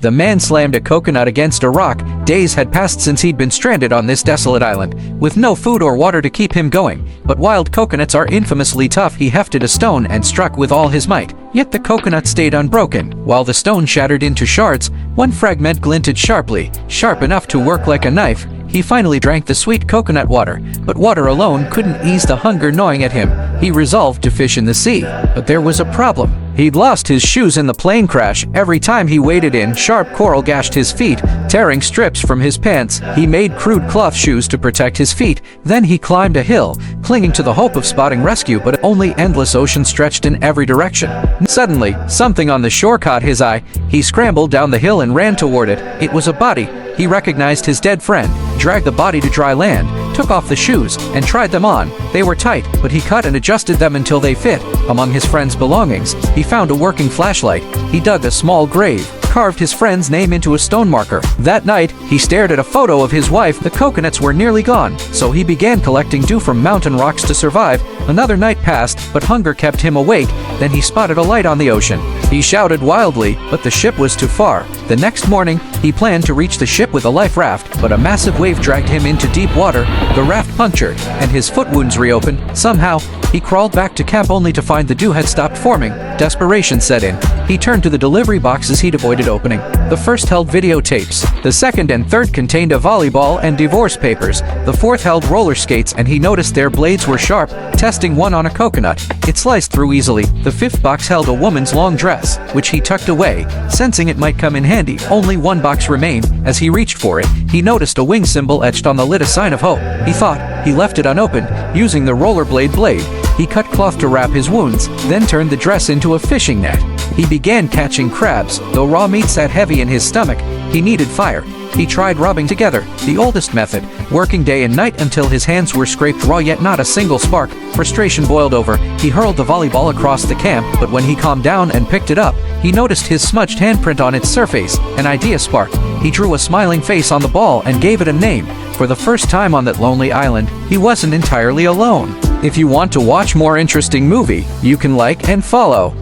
The man slammed a coconut against a rock. Days had passed since he'd been stranded on this desolate island, with no food or water to keep him going. But wild coconuts are infamously tough. He hefted a stone and struck with all his might. Yet the coconut stayed unbroken. While the stone shattered into shards, one fragment glinted sharply, sharp enough to work like a knife. He finally drank the sweet coconut water, but water alone couldn't ease the hunger gnawing at him. He resolved to fish in the sea, but there was a problem. He'd lost his shoes in the plane crash. Every time he waded in, sharp coral gashed his feet, tearing strips from his pants. He made crude cloth shoes to protect his feet. Then he climbed a hill, clinging to the hope of spotting rescue, but only endless ocean stretched in every direction. Suddenly, something on the shore caught his eye. He scrambled down the hill and ran toward it. It was a body. He recognized his dead friend, dragged the body to dry land, took off the shoes, and tried them on. They were tight, but he cut and adjusted them until they fit. Among his friend's belongings, he found a working flashlight. He dug a small grave, carved his friend's name into a stone marker. That night, he stared at a photo of his wife. The coconuts were nearly gone, so he began collecting dew from mountain rocks to survive. Another night passed, but hunger kept him awake. Then he spotted a light on the ocean. He shouted wildly, but the ship was too far. The next morning, he planned to reach the ship with a life raft, but a massive wave dragged him into deep water. The raft punctured, and his foot wounds reopened. Somehow, he crawled back to camp only to find the dew had stopped forming. Desperation set in. He turned to the delivery boxes he'd avoided opening. The first held videotapes. The second and third contained a volleyball and divorce papers. The fourth held roller skates, and he noticed their blades were sharp. Testing one on a coconut, it sliced through easily. The fifth box held a woman's long dress, which he tucked away, sensing it might come in handy. Only one box remained. As he reached for it, he noticed a wing symbol etched on the lid, a sign of hope. He thought. He left it unopened, using the rollerblade blade. He cut cloth to wrap his wounds, then turned the dress into a fishing net. He began catching crabs. Though raw meat sat heavy in his stomach, he needed fire. He tried rubbing together, the oldest method, working day and night until his hands were scraped raw, yet not a single spark. Frustration boiled over. He hurled the volleyball across the camp, but when he calmed down and picked it up, he noticed his smudged handprint on its surface. An idea sparked. He drew a smiling face on the ball and gave it a name. For the first time on that lonely island, he wasn't entirely alone. If you want to watch more interesting movie, you can like and follow.